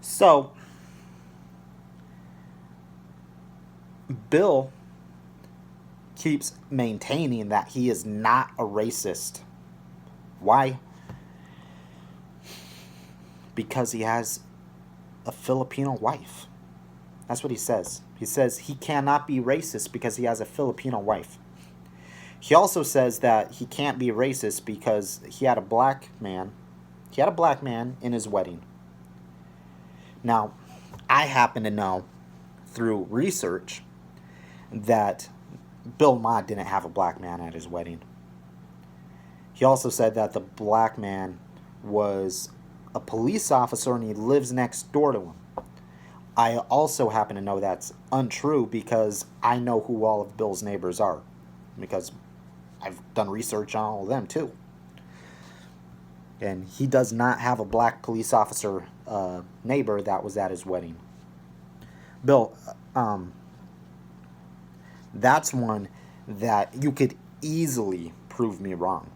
So, Bill keeps maintaining that he is not a racist. Why? Because he has a Filipino wife. That's what he says. He says he cannot be racist because he has a Filipino wife. He also says that he can't be racist because he had a black man. He had a black man in his wedding. Now, I happen to know through research that Bill Maher didn't have a black man at his wedding. He also said that the black man was a police officer and he lives next door to him. I also happen to know that's untrue because I know who all of Bill's neighbors are, because I've done research on all of them too. And he does not have a black police officer neighbor that was at his wedding. Bill, that's one that you could easily prove me wrong.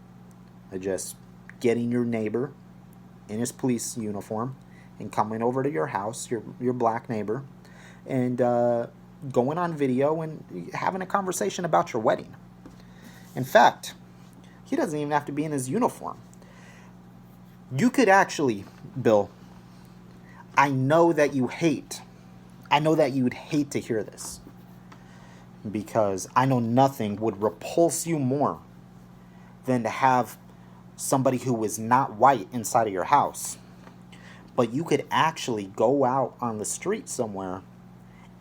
Just getting your neighbor in his police uniform and coming over to your house, your black neighbor, and going on video and having a conversation about your wedding. In fact, he doesn't even have to be in his uniform. You could actually, Bill, I know that you'd hate to hear this, because I know nothing would repulse you more than to have somebody who is not white inside of your house. But you could actually go out on the street somewhere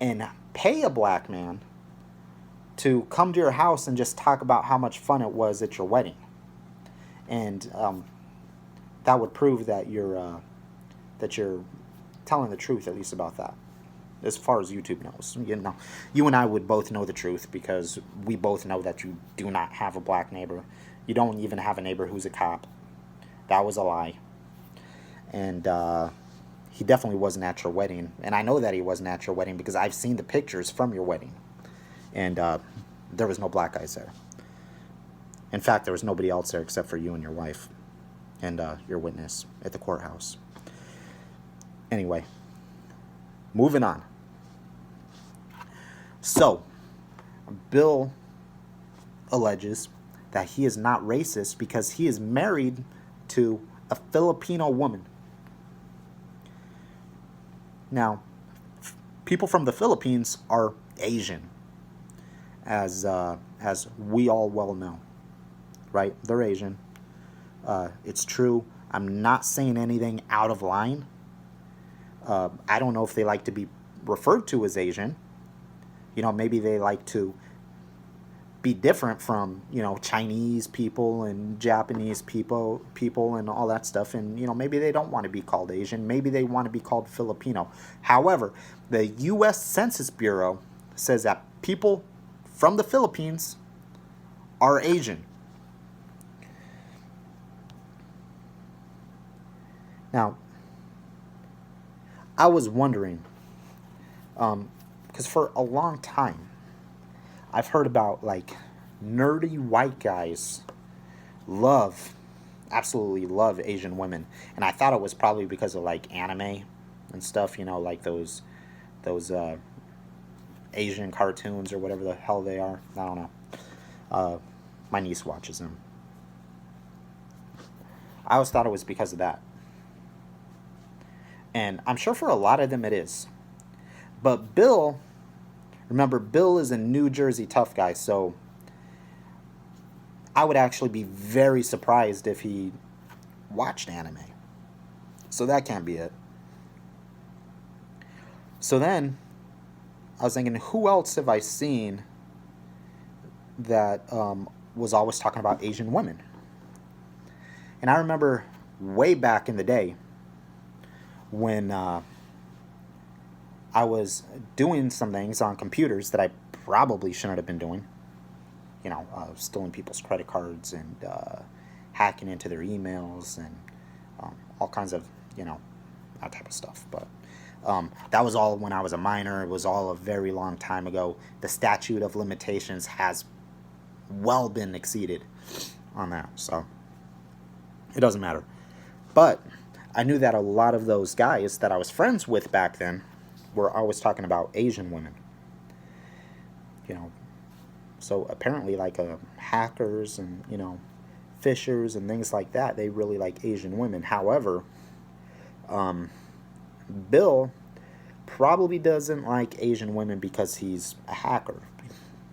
and pay a black man to come to your house and just talk about how much fun it was at your wedding. And that would prove that you're telling the truth, at least about that, as far as YouTube knows. You and I would both know the truth because we both know that you do not have a black neighbor. You don't even have a neighbor who's a cop. That was a lie. And he definitely wasn't at your wedding. And I know that he wasn't at your wedding because I've seen the pictures from your wedding. And there was no black guys there. In fact, there was nobody else there except for you and your wife and your witness at the courthouse. Anyway, moving on. So, Bill alleges that he is not racist because he is married to a Filipino woman. Now, people from the Philippines are Asian, as we all well know, right? They're Asian. It's true. I'm not saying anything out of line. I don't know if they like to be referred to as Asian. Maybe they like to be different from, Chinese people and Japanese people and all that stuff. And, maybe they don't want to be called Asian. Maybe they want to be called Filipino. However, the U.S. Census Bureau says that people from the Philippines are Asian. Now, I was wondering, because for a long time, I've heard about, nerdy white guys absolutely love Asian women. And I thought it was probably because of, anime and stuff, those Asian cartoons or whatever the hell they are. I don't know. My niece watches them. I always thought it was because of that. And I'm sure for a lot of them it is. But Bill is a New Jersey tough guy, so I would actually be very surprised if he watched anime. So that can't be it. So then, I was thinking, who else have I seen that was always talking about Asian women? And I remember way back in the day when I was doing some things on computers that I probably shouldn't have been doing. Stealing people's credit cards and hacking into their emails and all kinds of, that type of stuff. But that was all when I was a minor. It was all a very long time ago. The statute of limitations has well been exceeded on that. So it doesn't matter. But I knew that a lot of those guys that I was friends with back then were always talking about Asian women. You know, so apparently, like hackers and fishers and things like that, they really like Asian women. However, Bill probably doesn't like Asian women because he's a hacker.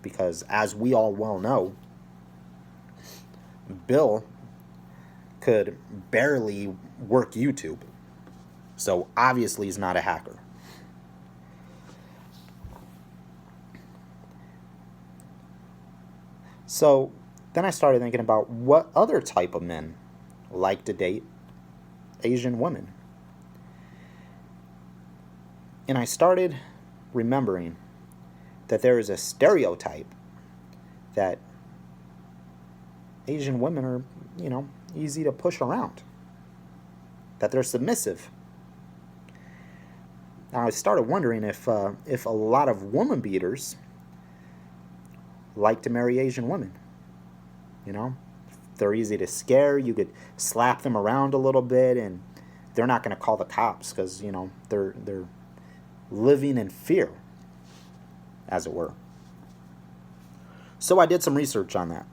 Because as we all well know, Bill could barely work YouTube. So obviously he's not a hacker. So then I started thinking about what other type of men like to date Asian women. And I started remembering that there is a stereotype that Asian women are, easy to push around, that they're submissive. Now I started wondering if a lot of woman beaters like to marry Asian women. They're easy to scare. You could slap them around a little bit, and they're not going to call the cops because they're living in fear, as it were. So I did some research on that.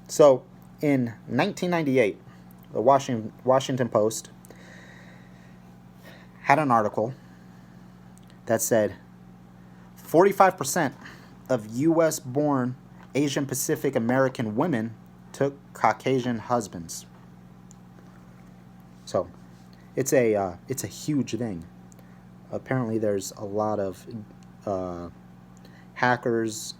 So in 1998, the Washington Post had an article that said 45% of U.S.-born Asian Pacific American women took Caucasian husbands. So it's a huge thing. Apparently, there's a lot of hackers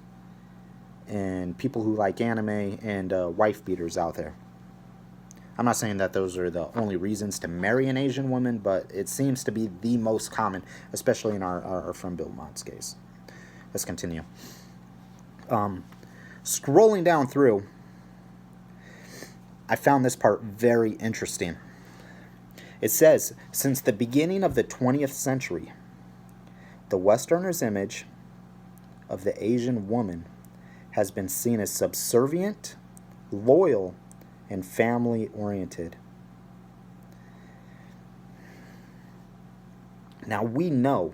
and people who like anime and wife beaters out there. I'm not saying that those are the only reasons to marry an Asian woman, but it seems to be the most common, especially in our friend Bill Mott's case. Let's continue. Scrolling down through, I found this part very interesting. It says, since the beginning of the 20th century, the Westerner's image of the Asian woman has been seen as subservient, loyal, and family-oriented. Now, we know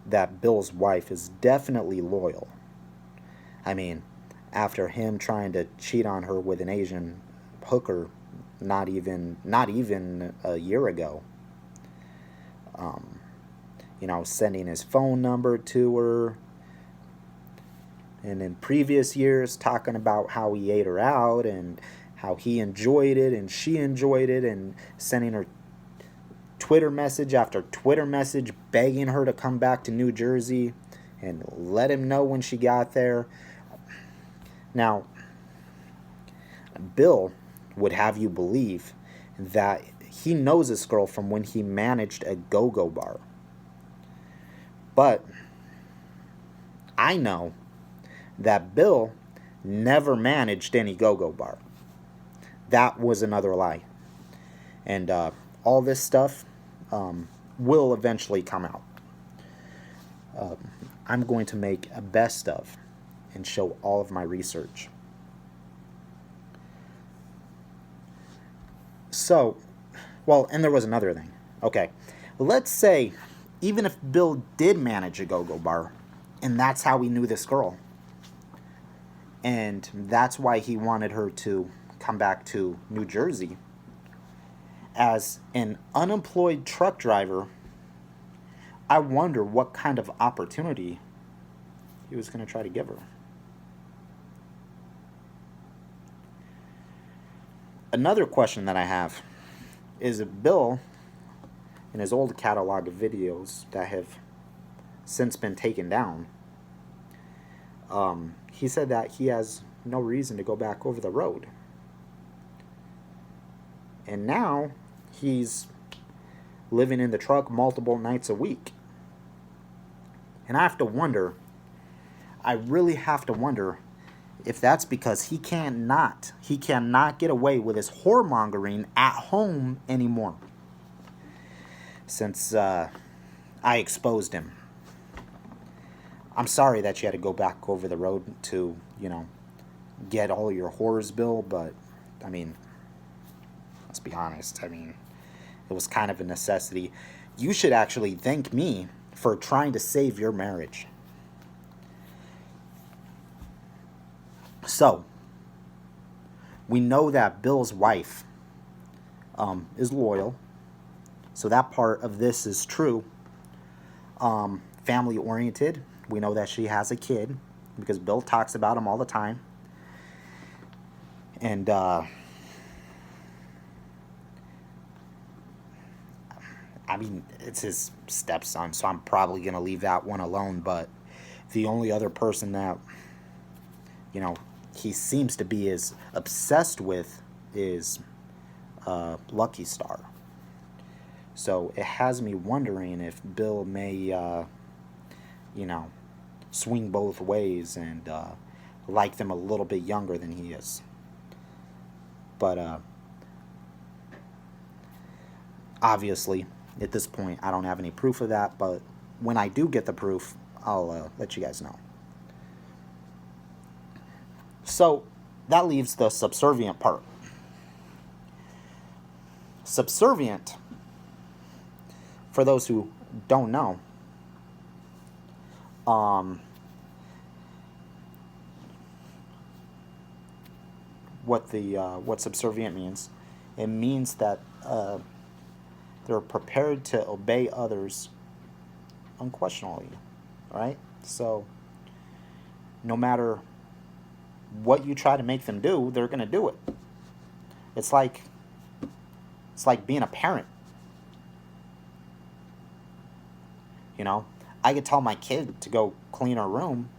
that Bill's wife is definitely loyal. I mean, after him trying to cheat on her with an Asian hooker not even a year ago, sending his phone number to her, and in previous years talking about how he ate her out and how he enjoyed it and she enjoyed it, and sending her Twitter message after Twitter message begging her to come back to New Jersey and let him know when she got there. Now, Bill would have you believe that he knows this girl from when he managed a go-go bar. But I know that Bill never managed any go-go bar. That was another lie. And all this stuff will eventually come out. I'm going to make a best of and show all of my research. So, and there was another thing. Okay, let's say even if Bill did manage a go-go bar, and that's how he knew this girl, and that's why he wanted her to come back to New Jersey, as an unemployed truck driver, I wonder what kind of opportunity he was going to try to give her. Another question that I have is if Bill, in his old catalog of videos that have since been taken down, he said that he has no reason to go back over the road. And now he's living in the truck multiple nights a week. And I really have to wonder if that's because he cannot get away with his whoremongering at home anymore. Since I exposed him. I'm sorry that you had to go back over the road to, get all your whores, Bill, but, I mean, be honest. I mean, it was kind of a necessity. You should actually thank me for trying to save your marriage. So, we know that Bill's wife is loyal. So that part of this is true. Family oriented. We know that she has a kid because Bill talks about him all the time. And I mean, it's his stepson, so I'm probably going to leave that one alone. But the only other person that, you know, he seems to be as obsessed with is Lucky Star. So it has me wondering if Bill may, you know, swing both ways and like them a little bit younger than he is. But obviously, at this point, I don't have any proof of that. But when I do get the proof, I'll let you guys know. So that leaves the subservient part. Subservient, for those who don't know, what subservient means. It means that they're prepared to obey others unquestionably, right? So no matter what you try to make them do, they're going to do it. It's like being a parent. You know, I could tell my kid to go clean her room,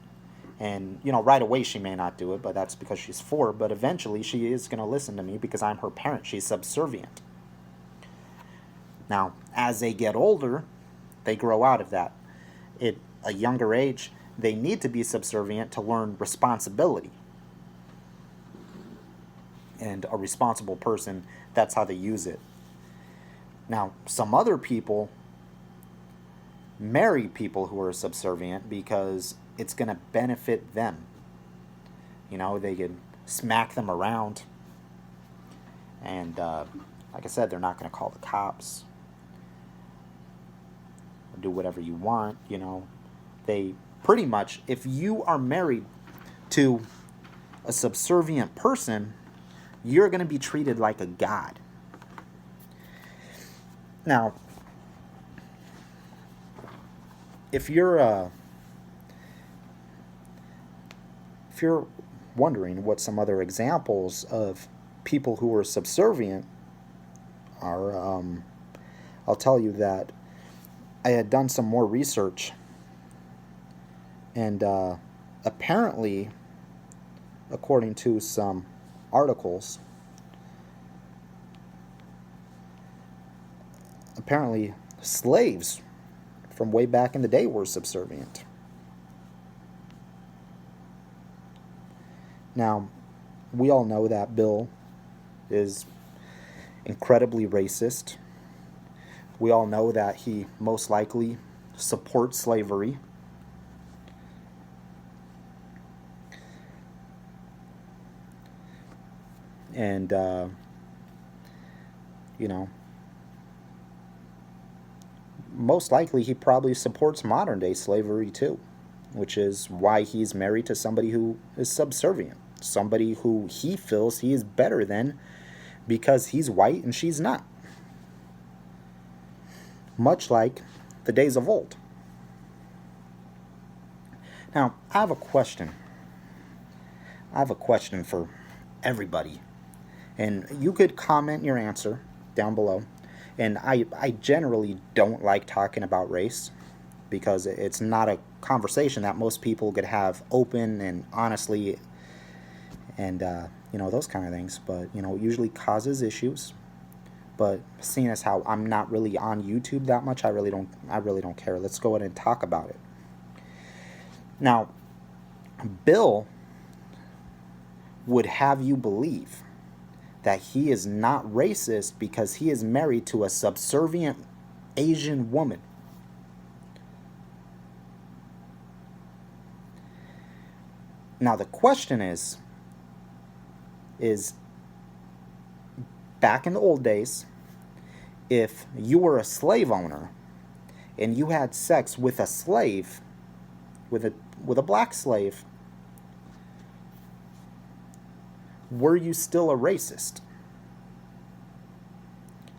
and, you know, right away she may not do it, but that's because she's 4. But eventually she is going to listen to me because I'm her parent. She's subservient. Now, as they get older, they grow out of that. At a younger age, they need to be subservient to learn responsibility. And a responsible person, that's how they use it. Now, some other people marry people who are subservient because it's going to benefit them. You know, they can smack them around. And like I said, they're not going to call the cops or do whatever you want. You know, they pretty much, if you are married to a subservient person, you're going to be treated like a god. Now, if you're wondering what some other examples of people who are subservient are, I'll tell you that I had done some more research, and apparently, according to some articles, apparently slaves from way back in the day were subservient. Now, we all know that Bill is incredibly racist. We all know that he most likely supports slavery. And, you know, most likely he probably supports modern day slavery too, which is why he's married to somebody who is subservient, somebody who he feels he is better than because he's white and she's not. Much like the days of old. Now, I have a question. I have a question for everybody. And you could comment your answer down below. And I generally don't like talking about race because it's not a conversation that most people could have open and honestly and, you know, those kind of things. But, you know, it usually causes issues. But seeing as how I'm not really on YouTube that much, I really don't care. Let's go ahead and talk about it. Now, Bill would have you believe that he is not racist because he is married to a subservient Asian woman. Now the question is back in the old days, if you were a slave owner and you had sex with a slave, with a black slave, were you still a racist?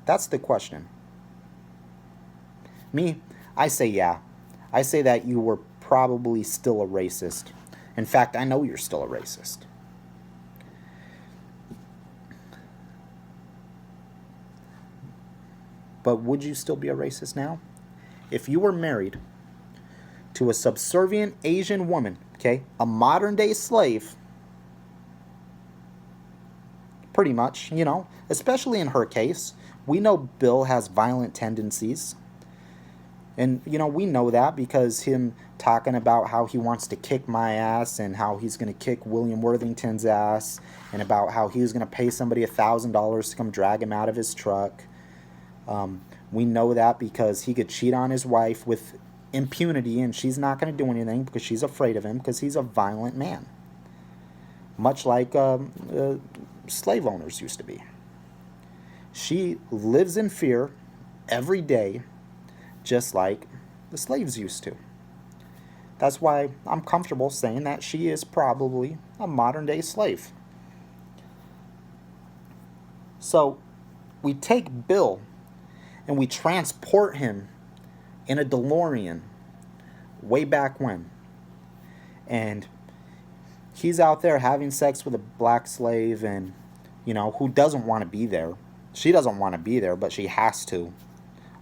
That's the question. Me, I say yeah. I say that you were probably still a racist. In fact, I know you're still a racist. But would you still be a racist now? If you were married to a subservient Asian woman, okay, a modern day slave, pretty much, especially in her case, we know Bill has violent tendencies. And, we know that because him talking about how he wants to kick my ass and how he's going to kick William Worthington's ass and about how he was going to pay somebody $1,000 to come drag him out of his truck. We know that because he could cheat on his wife with impunity and she's not going to do anything because she's afraid of him because he's a violent man. Much like slave owners used to be. She lives in fear every day, just like the slaves used to. That's why I'm comfortable saying that she is probably a modern day slave. So we take Bill and we transport him in a DeLorean way back when. And he's out there having sex with a black slave and, who doesn't want to be there. She doesn't want to be there, but she has to,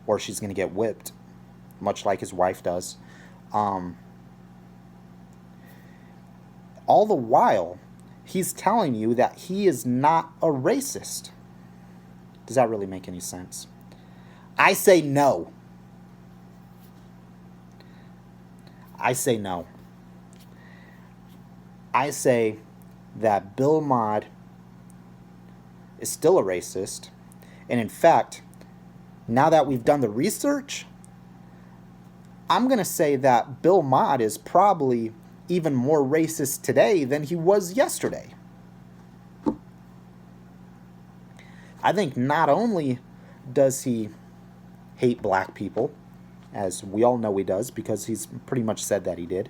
or she's going to get whipped, much like his wife does. All the while, he's telling you that he is not a racist. Does that really make any sense? I say no. I say no. I say that Bill Maher is still a racist. And in fact, now that we've done the research, I'm going to say that Bill Maher is probably even more racist today than he was yesterday. I think not only does he hate black people, as we all know he does because he's pretty much said that he did.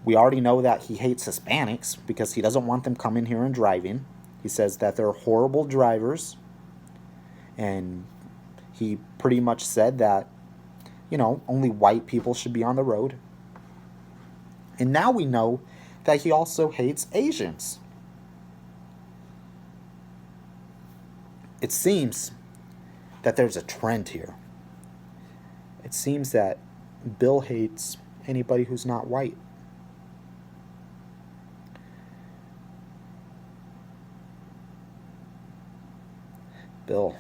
We already know that he hates Hispanics because he doesn't want them coming here and driving. He says that they're horrible drivers. And he pretty much said that, only white people should be on the road. And now we know that he also hates Asians. It seems that there's a trend here. It seems that Bill hates anybody who's not white. Bill,